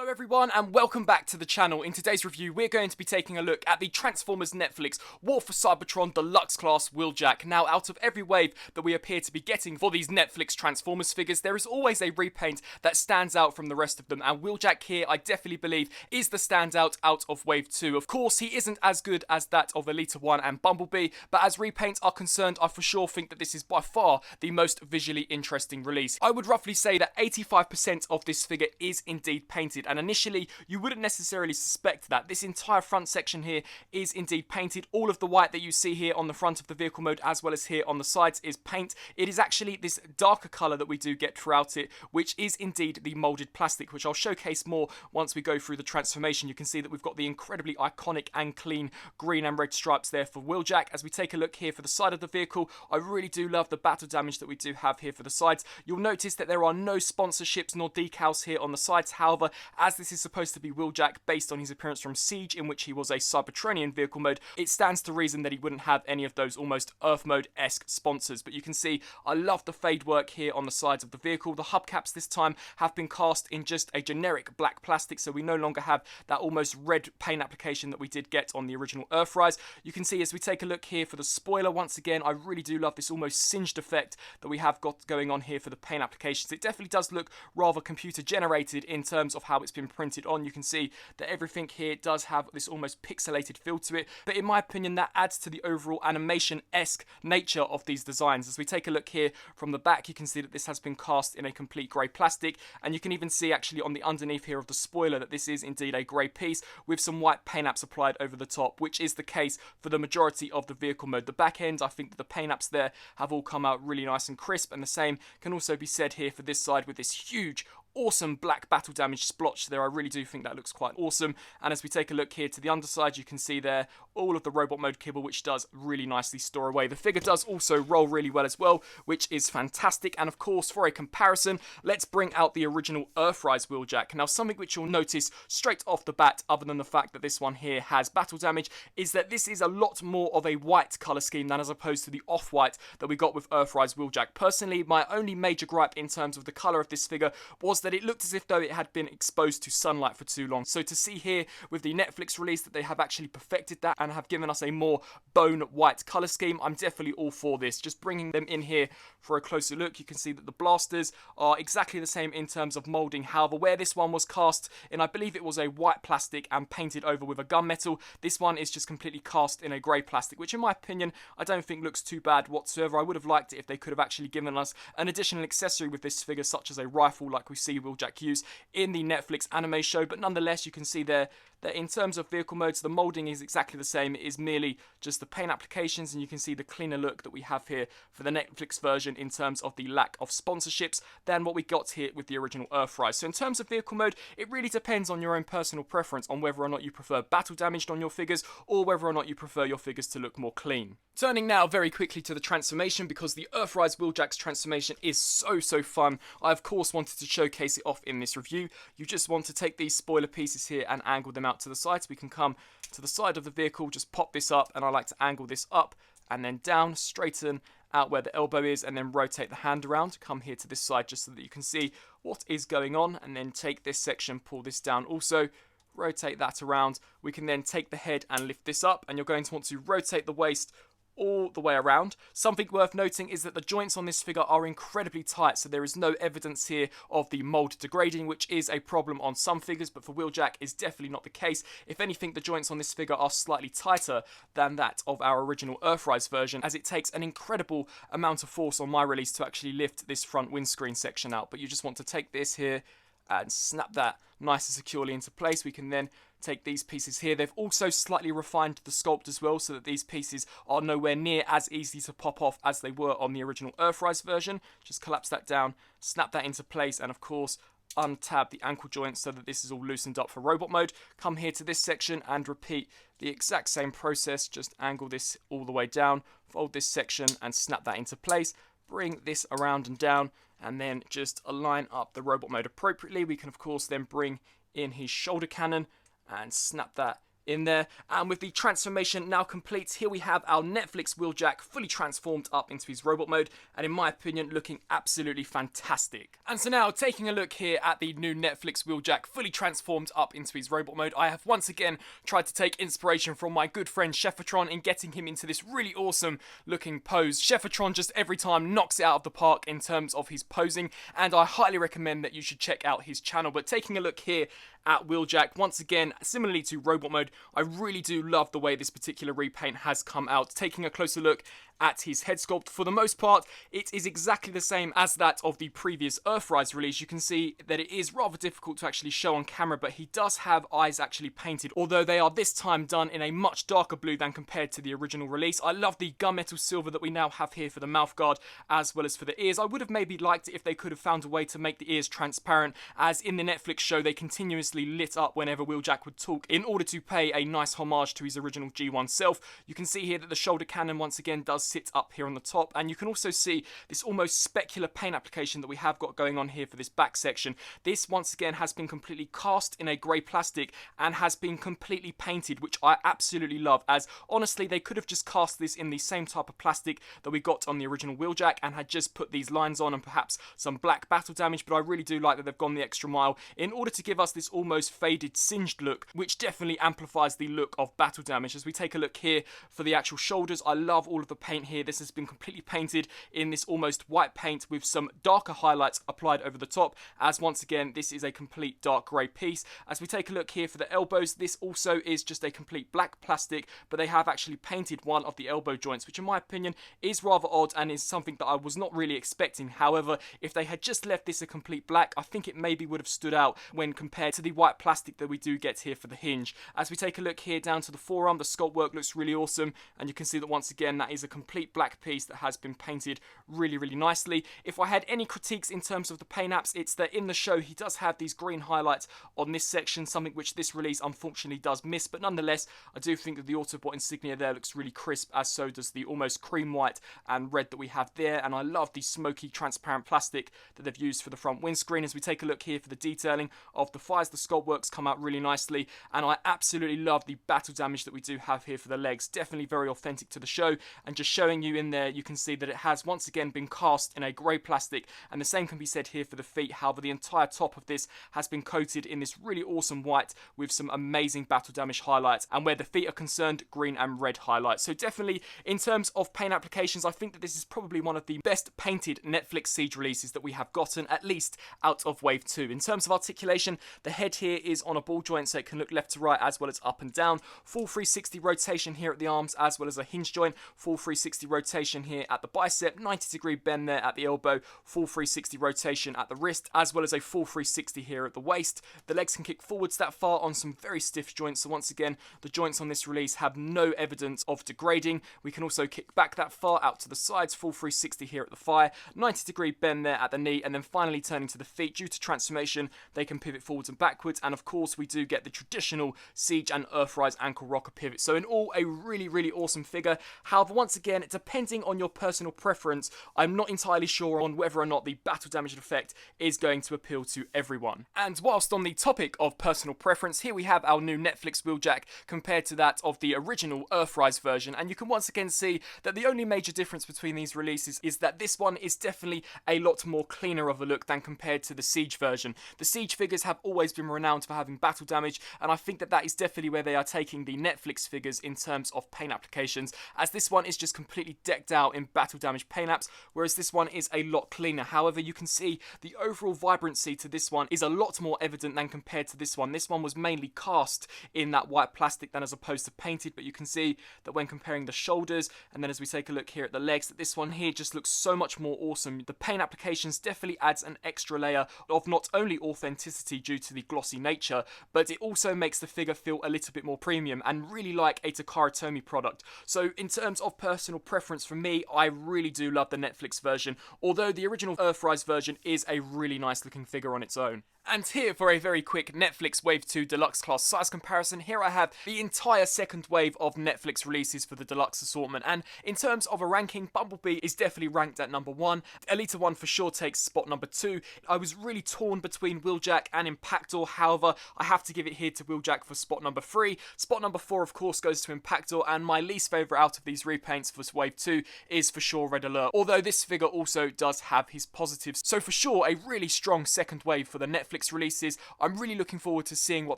Hello everyone and welcome back to the channel. In today's review we're going to be taking a look at the Transformers Netflix War for Cybertron Deluxe class Wheeljack. Now out of every wave that we appear to be getting for these Netflix Transformers figures, there is always a repaint that stands out from the rest of them, and Wheeljack here I definitely believe is the standout out of wave 2. Of course he isn't as good as that of Elita 1 and Bumblebee, but as repaints are concerned I for sure think that this is by far the most visually interesting release. I would roughly say that 85% of this figure is indeed painted, and initially you wouldn't necessarily suspect that. This entire front section here is indeed painted. All of the white that you see here on the front of the vehicle mode as well as here on the sides is paint. It is actually this darker colour that we do get throughout it, which is indeed the moulded plastic, which I'll showcase more once we go through the transformation. You can see that we've got the incredibly iconic and clean green and red stripes there for Wheeljack. As we take a look here for the side of the vehicle, I really do love the battle damage that we do have here for the sides. You'll notice that there are no sponsorships nor decals here on the sides. However, as this is supposed to be Wheeljack based on his appearance from Siege, in which he was a Cybertronian vehicle mode, it stands to reason that he wouldn't have any of those almost Earth mode-esque sponsors. But you can see I love the fade work here on the sides of the vehicle. The hubcaps this time have been cast in just a generic black plastic, so we no longer have that almost red paint application that we did get on the original Earthrise. You can see as we take a look here for the spoiler, once again I really do love this almost singed effect that we have got going on here for the paint applications. It definitely does look rather computer generated in terms of how it's been printed on. You can see that everything here does have this almost pixelated feel to it, but in my opinion that adds to the overall animation-esque nature of these designs. As we take a look here from the back, you can see that this has been cast in a complete grey plastic, and you can even see actually on the underneath here of the spoiler that this is indeed a grey piece with some white paint apps applied over the top, which is the case for the majority of the vehicle mode. The back end, I think that the paint apps there have all come out really nice and crisp, and the same can also be said here for this side with this huge awesome black battle damage splotch there. I really do think that looks quite awesome. And as we take a look here to the underside, you can see there all of the robot mode kibble, which does really nicely store away. The figure does also roll really well as well, which is fantastic. And of course, for a comparison, let's bring out the original Earthrise Wheeljack. Now, something which you'll notice straight off the bat, other than the fact that this one here has battle damage, is that this is a lot more of a white colour scheme than as opposed to the off-white that we got with Earthrise Wheeljack. Personally, my only major gripe in terms of the colour of this figure was that it looked as if though it had been exposed to sunlight for too long. So to see here with the Netflix release that they have actually perfected that and have given us a more bone white colour scheme, I'm definitely all for this. Just bringing them in here for a closer look, you can see that the blasters are exactly the same in terms of moulding. However, where this one was cast in, I believe it was a white plastic and painted over with a gunmetal, this one is just completely cast in a grey plastic, which in my opinion I don't think looks too bad whatsoever. I would have liked it if they could have actually given us an additional accessory with this figure, such as a rifle like we see Wheeljack use in the Netflix anime show. But nonetheless, you can see there that in terms of vehicle modes, the moulding is exactly the same. It is merely just the paint applications, and you can see the cleaner look that we have here for the Netflix version in terms of the lack of sponsorships than what we got here with the original Earthrise. So in terms of vehicle mode, it really depends on your own personal preference on whether or not you prefer battle damaged on your figures or whether or not you prefer your figures to look more clean. Turning now very quickly to the transformation, because the Earthrise Wheeljack's transformation is so fun. I of course wanted to showcase it off in this review. You just want to take these spoiler pieces here and angle them out to the side. So we can come to the side of the vehicle, just pop this up, and I like to angle this up and then down, straighten out where the elbow is, and then rotate the hand around. Come here to this side just so that you can see what is going on, and then take this section, pull this down also, rotate that around. We can then take the head and lift this up, and you're going to want to rotate the waist all the way around. Something worth noting is that the joints on this figure are incredibly tight, so there is no evidence here of the mould degrading, which is a problem on some figures, but for Wheeljack is definitely not the case. If anything, the joints on this figure are slightly tighter than that of our original Earthrise version, as it takes an incredible amount of force on my release to actually lift this front windscreen section out. But you just want to take this here and snap that nice and securely into place. We can then take these pieces here. They've also slightly refined the sculpt as well, so that these pieces are nowhere near as easy to pop off as they were on the original Earthrise version. Just collapse that down, snap that into place, and of course untab the ankle joint so that this is all loosened up for robot mode. Come here to this section and repeat the exact same process. Just angle this all the way down, fold this section and snap that into place. Bring this around and down, and then just align up the robot mode appropriately. We can of course then bring in his shoulder cannon and snap that in there. And with the transformation now complete, here we have our Netflix Wheeljack fully transformed up into his robot mode, and in my opinion looking absolutely fantastic. And so now taking a look here at the new Netflix Wheeljack fully transformed up into his robot mode, I have once again tried to take inspiration from my good friend Cybertron in getting him into this really awesome looking pose. Cybertron just every time knocks it out of the park in terms of his posing, and I highly recommend that you should check out his channel. But taking a look here at Wheeljack, once again, similarly to robot mode, I really do love the way this particular repaint has come out. Taking a closer look at his head sculpt, for the most part, it is exactly the same as that of the previous Earthrise release. You can see that it is rather difficult to actually show on camera, but he does have eyes actually painted, although they are this time done in a much darker blue than compared to the original release. I love the gunmetal silver that we now have here for the mouth guard, as well as for the ears. I would have maybe liked it if they could have found a way to make the ears transparent, as in the Netflix show they continuously lit up whenever Wheeljack would talk in order to pay a nice homage to his original G1 self. You can see here that the shoulder cannon once again does sit up here on the top, and you can also see this almost specular paint application that we have got going on here for this back section. This once again has been completely cast in a grey plastic and has been completely painted, which I absolutely love, as honestly they could have just cast this in the same type of plastic that we got on the original Wheeljack and had just put these lines on and perhaps some black battle damage, but I really do like that they've gone the extra mile in order to give us this almost faded singed look, which definitely amplifies the look of battle damage. As we take a look here for the actual shoulders, I love all of the paint here. This has been completely painted in this almost white paint with some darker highlights applied over the top, as once again this is a complete dark grey piece. As we take a look here for the elbows, this also is just a complete black plastic, but they have actually painted one of the elbow joints, which in my opinion is rather odd and is something that I was not really expecting. However, if they had just left this a complete black, I think it maybe would have stood out when compared to the white plastic that we do get here for the hinge. As we take a look here down to the forearm, the sculpt work looks really awesome, and you can see that once again that is a complete black piece that has been painted really nicely. If I had any critiques in terms of the paint apps, it's that in the show he does have these green highlights on this section, something which this release unfortunately does miss, but nonetheless I do think that the Autobot insignia there looks really crisp, as so does the almost cream white and red that we have there, and I love the smoky transparent plastic that they've used for the front windscreen. As we take a look here for the detailing of the fires, the sculpt works come out really nicely, and I absolutely love the battle damage that we do have here for the legs. Definitely very authentic to the show, and just showing you in there you can see that it has once again been cast in a grey plastic, and the same can be said here for the feet. However, the entire top of this has been coated in this really awesome white with some amazing battle damage highlights, and where the feet are concerned, green and red highlights. So definitely in terms of paint applications, I think that this is probably one of the best painted Netflix Siege releases that we have gotten, at least out of Wave 2. In terms of articulation, the head here is on a ball joint, so it can look left to right as well as up and down. Full 360 rotation here at the arms as well as a hinge joint. Full 360 rotation here at the bicep, 90-degree bend there at the elbow, full 360 rotation at the wrist, as well as a full 360 here at the waist. The legs can kick forwards that far on some very stiff joints, so once again the joints on this release have no evidence of degrading. We can also kick back that far out to the sides, full 360 here at the thigh, 90-degree bend there at the knee, and then finally turning to the feet. Due to transformation, they can pivot forwards and backwards, and of course we do get the traditional Siege and Earthrise ankle rocker pivot. So in all, a really awesome figure. However, once again, depending on your personal preference, I'm not entirely sure on whether or not the battle damage effect is going to appeal to everyone. And whilst on the topic of personal preference, here we have our new Netflix Wheeljack compared to that of the original Earthrise version, and you can once again see that the only major difference between these releases is that this one is definitely a lot more cleaner of a look than compared to the Siege version. The Siege figures have always been renowned for having battle damage, and I think that that is definitely where they are taking the Netflix figures in terms of paint applications, as this one is just completely decked out in battle damage paint apps, whereas this one is a lot cleaner. However, you can see the overall vibrancy to this one is a lot more evident than compared to this one. This one was mainly cast in that white plastic than as opposed to painted, but you can see that when comparing the shoulders, and then as we take a look here at the legs, that this one here just looks so much more awesome. The paint applications definitely adds an extra layer of not only authenticity due to the glossy nature, but it also makes the figure feel a little bit more premium and really like a Takara Tomy product. So in terms of personal preference for me, I really do love the Netflix version, although the original Earthrise version is a really nice looking figure on its own. And here for a very quick Netflix Wave 2 Deluxe class size comparison, here I have the entire second wave of Netflix releases for the Deluxe assortment, and in terms of a ranking, Bumblebee is definitely ranked at number 1, Elita 1 for sure takes spot number 2. I was really torn between Wheeljack and Impactor, however, I have to give it here to Wheeljack for spot number 3. Spot number 4 of course goes to Impactor, and my least favourite out of these repaints for Wave 2 is for sure Red Alert, although this figure also does have his positives, so for sure a really strong second wave for the Netflix releases. I'm really looking forward to seeing what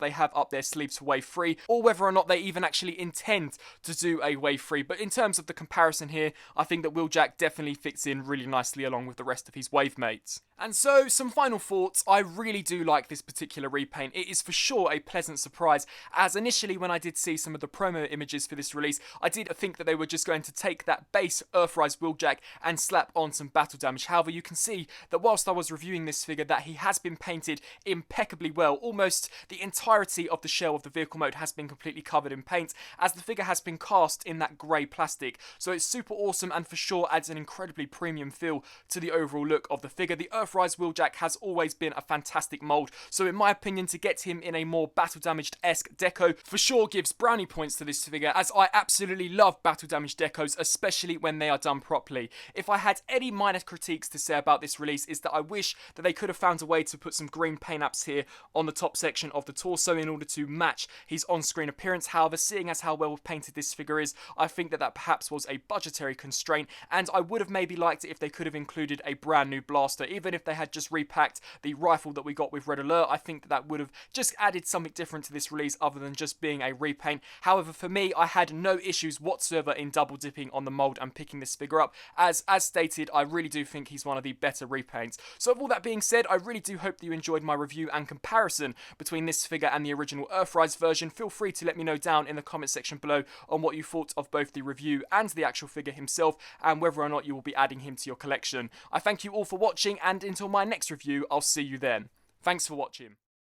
they have up their sleeves for Wave 3, or whether or not they even actually intend to do a Wave 3. But in terms of the comparison here, I think that Wheeljack definitely fits in really nicely along with the rest of his wave mates. And so, some final thoughts. I really do like this particular repaint. It is for sure a pleasant surprise, as initially when I did see some of the promo images for this release, I did think that they were just going to take that base Earthrise Wheeljack and slap on some battle damage. However, you can see that whilst I was reviewing this figure, that he has been painted impeccably well. Almost the entirety of the shell of the vehicle mode has been completely covered in paint, as the figure has been cast in that grey plastic. So it's super awesome and for sure adds an incredibly premium feel to the overall look of the figure. The Earthrise Wheeljack has always been a fantastic mould, so in my opinion, to get him in a more battle damaged-esque deco for sure gives brownie points to this figure, as I absolutely love battle damaged decos, especially when they are done properly. If I had any minor critiques to say about this release, is that I wish that they could have found a way to put some green paint apps here on the top section of the torso in order to match his on-screen appearance. However, seeing as how well painted this figure is, I think that perhaps was a budgetary constraint, and I would have maybe liked it if they could have included a brand new blaster. Even if they had just repacked the rifle that we got with Red Alert, I think that would have just added something different to this release other than just being a repaint. However, for me, I had no issues whatsoever in double dipping on the mold and picking this figure up, as stated, I really do think he's one of the better repaints. So with all that being said, I really do hope that you enjoyed my review and comparison between this figure and the original Earthrise version. Feel free to let me know down in the comment section below on what you thought of both the review and the actual figure himself, and whether or not you will be adding him to your collection. I thank you all for watching, and until my next review, I'll see you then. Thanks for watching.